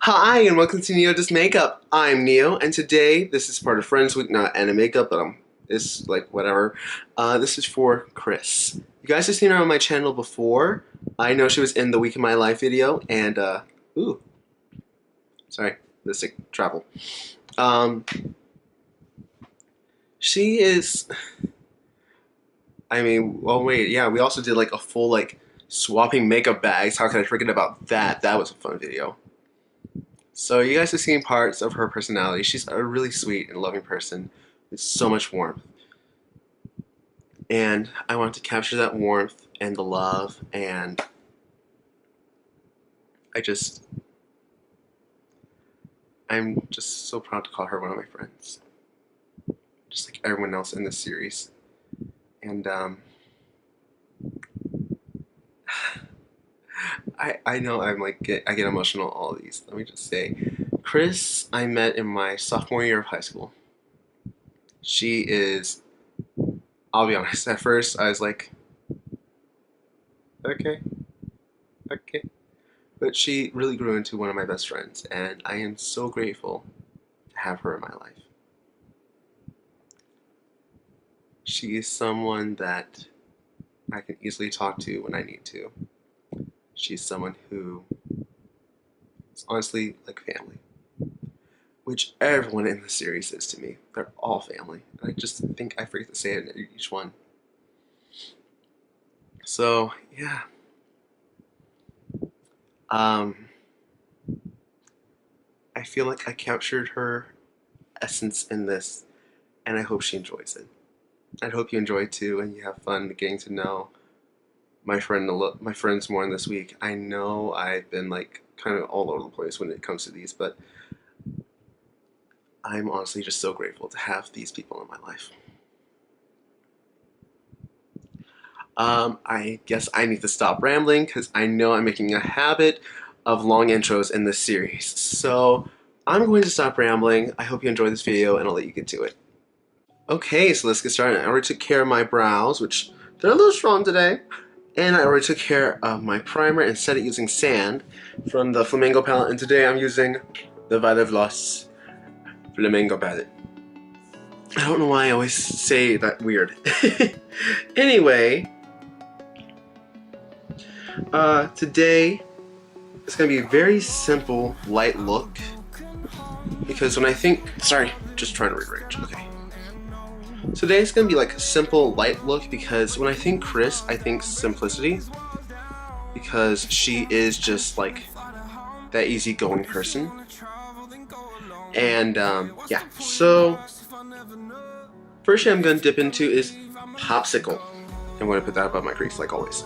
Hi, and welcome to Neo Does Makeup. I'm Neo, and today this is part of Friends Week, not anime makeup, but it's like whatever. This is for Chris. You guys have seen her on my channel before. I know she was in the Week of My Life video, and ooh, sorry, this like travel. Um, she is. I mean, well, wait, yeah, we also did like a full like swapping makeup bags. How could I forget about that? That was a fun video. So you guys have seen parts of her personality. She's a really sweet and loving person with so much warmth. And I want to capture that warmth and the love, and I just I'm just so proud to call her one of my friends. Just like everyone else in this series. And I know I get emotional all of these. Let me just say, Chris I met in my sophomore year of high school. She is, I'll be honest, at first I was like, okay, okay. But she really grew into one of my best friends, and I am so grateful to have her in my life. She is someone that I can easily talk to when I need to. She's someone who is honestly like family, which everyone in the series is to me. They're all family. I just think I forget to say it in each one. So, yeah. Um, I feel like I captured her essence in this, and I hope she enjoys it. I hope you enjoy it too, and you have fun getting to know my friends more in this week. I know I've been like kind of all over the place when it comes to these, but I'm honestly just so grateful to have these people in my life. I guess I need to stop rambling because I know I'm making a habit of long intros in this series. So I'm going to stop rambling. I hope you enjoyed this video, and I'll let you get to it. Okay, so let's get started. I already took care of my brows, which they're a little strong today. And I already took care of my primer and set it using sand from the Flamingo palette. And today I'm using the Violet Voss Flamingo palette. I don't know why I always say that weird. Anyway, today it's going to be a very simple, light look. Because when I think... Sorry, just trying to rearrange. Okay. Today's gonna be like a simple, light look because when I think Chris, I think simplicity. Because she is just like that easygoing person. And yeah, so first thing I'm gonna dip into is Popsicle. I'm gonna put that above my crease like always.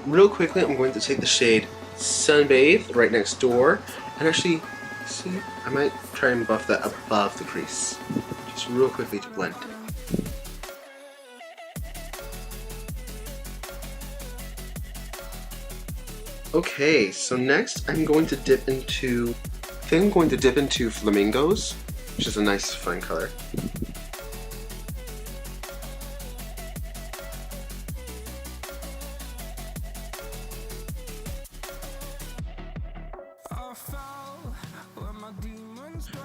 Real quickly, I'm going to take the shade Sunbathe right next door, and actually, see, I might try and buff that above the crease, just real quickly to blend. Okay, so next I'm going to dip into, Flamingos, which is a nice fun color.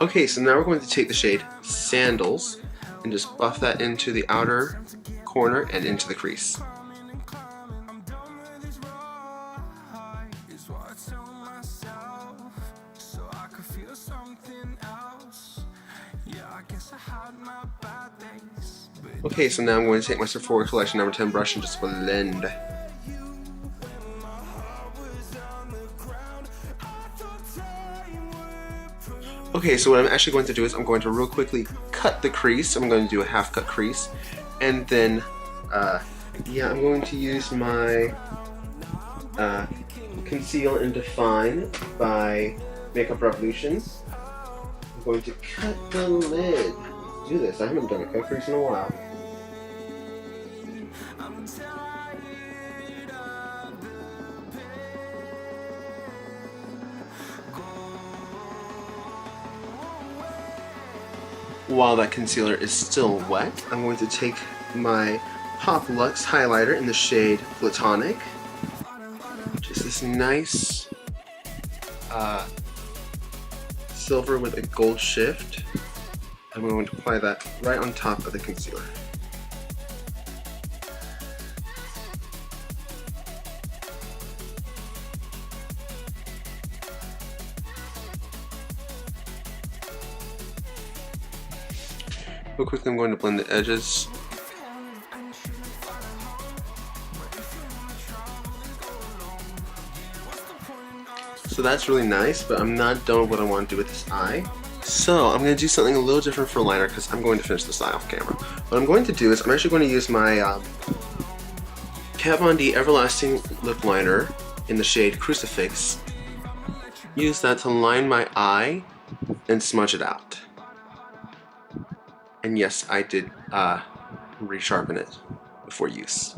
Okay, so now we're going to take the shade Sandals and just buff that into the outer corner and into the crease. Okay, so now I'm going to take my Sephora Collection number 10 brush and just blend. Okay, so what I'm actually going to do is I'm going to real quickly cut the crease. I'm going to do a half cut crease. And then, yeah, I'm going to use my Conceal and Define by Makeup Revolution. I'm going to cut the lid. Let's do this. I haven't done a cut crease in a while. while that concealer is still wet, I'm going to take my Pop Luxe highlighter in the shade Platonic. Just this nice silver with a gold shift. I'm going to apply that right on top of the concealer. Real quickly, I'm going to blend the edges. So that's really nice, but I'm not done with what I want to do with this eye. So I'm going to do something a little different for liner because I'm going to finish this eye off camera. What I'm going to do is I'm actually going to use my Kat Von D Everlasting Lip Liner in the shade Crucifix. Use that to line my eye and smudge it out. And yes, I did resharpen it before use.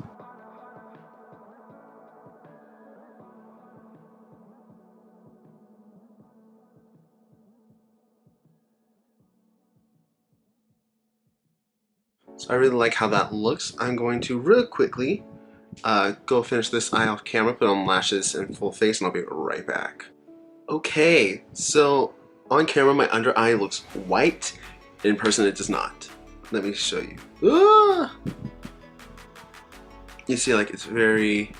So I really like how that looks. I'm going to really quickly go finish this eye off camera, put on lashes and full face, and I'll be right back. Okay, so on camera my under eye looks white. In person it does not. Let me show you. Ah! You see, like, it's very...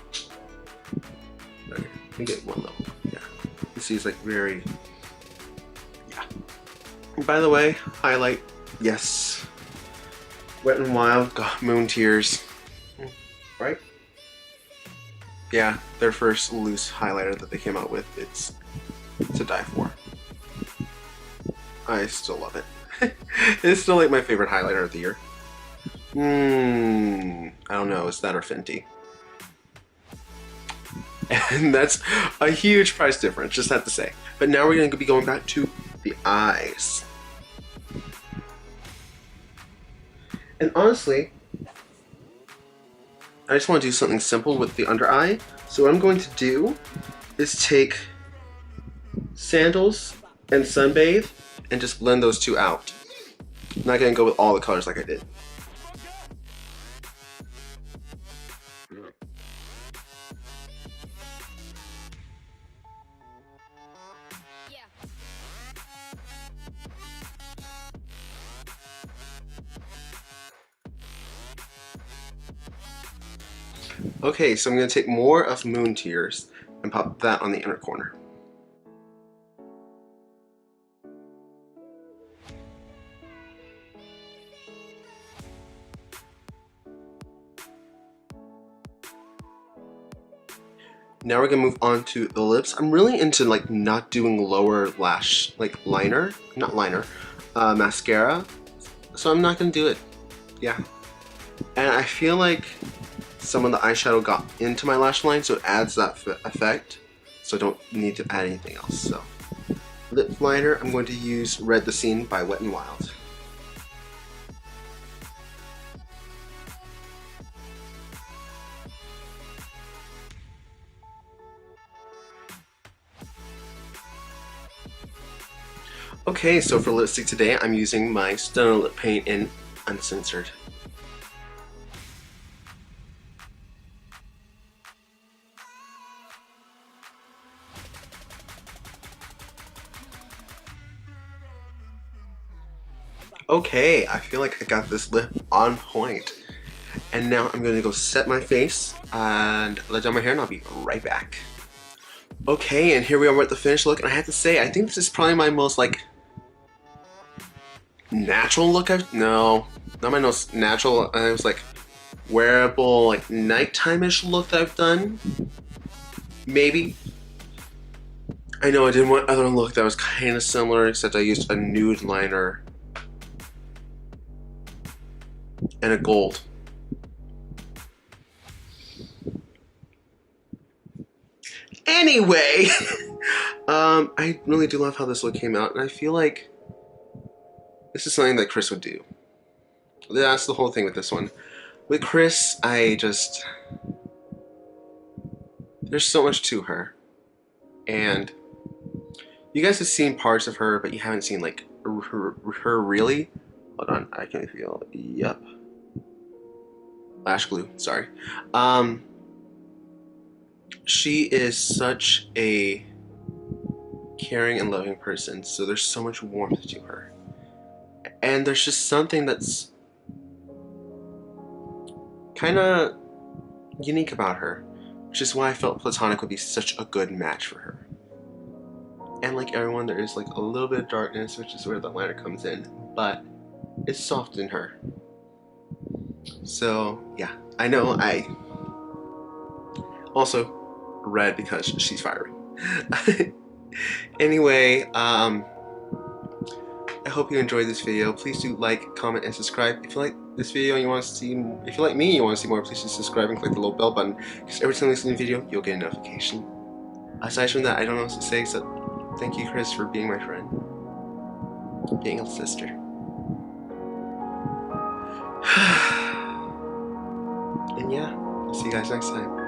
Okay, let me get one level. Yeah. You see it's like very... Yeah. And by the way, highlight, yes. Wet n Wild, God, Moon Tears. Right? Yeah, their first loose highlighter that they came out with, it's to die for. I still love it. It's still like my favorite highlighter of the year. I don't know, is that or Fenty? And that's a huge price difference, just have to say. But now we're going to be going back to the eyes. And honestly, I just want to do something simple with the under eye. So what I'm going to do is take Sandals and Sunbathe and just blend those two out. I'm not going to go with all the colors like I did. Okay, so I'm going to take more of Moon Tears and pop that on the inner corner. Now we're gonna move on to the lips. I'm really into like not doing lower lash, like liner, not liner, mascara. So I'm not gonna do it. Yeah. And I feel like some of the eyeshadow got into my lash line, so it adds that effect. So I don't need to add anything else. So lip liner, I'm going to use Red the Scene by Wet n Wild. Okay, so for lipstick today, I'm using my Stunner Lip Paint in Uncensored. Okay, I feel like I got this lip on point. And now I'm gonna go set my face and let down my hair and I'll be right back. Okay, and here we are at the finished look, and I have to say, I think this is probably my most like natural look no, not my most natural. It was like wearable, like nighttime-ish look that I've done. Maybe. I know I did one other look that was kind of similar, except I used a nude liner and a gold. Anyway, I really do love how this look came out, and I feel like this is something that Chris would do. That's the whole thing with this one. With Chris, there's so much to her. And you guys have seen parts of her, but you haven't seen like her really. Hold on, I can feel. Yep. Lash glue. Sorry. She is such a caring and loving person, so there's so much warmth to her. And there's just something that's kind of unique about her, which is why I felt Platonic would be such a good match for her. And like everyone, there is like a little bit of darkness, which is where the liner comes in, but it's soft in her. So yeah, I know I also red because she's fiery. Anyway, I hope you enjoyed this video. Please do like, comment, and subscribe. If you like this video and you want to see, if you like me and you want to see more, please just subscribe and click the little bell button, because every time I release a new video, you'll get a notification. Aside from that, I don't know what to say except thank you, Chris, for being my friend, being a sister. And yeah, I'll see you guys next time.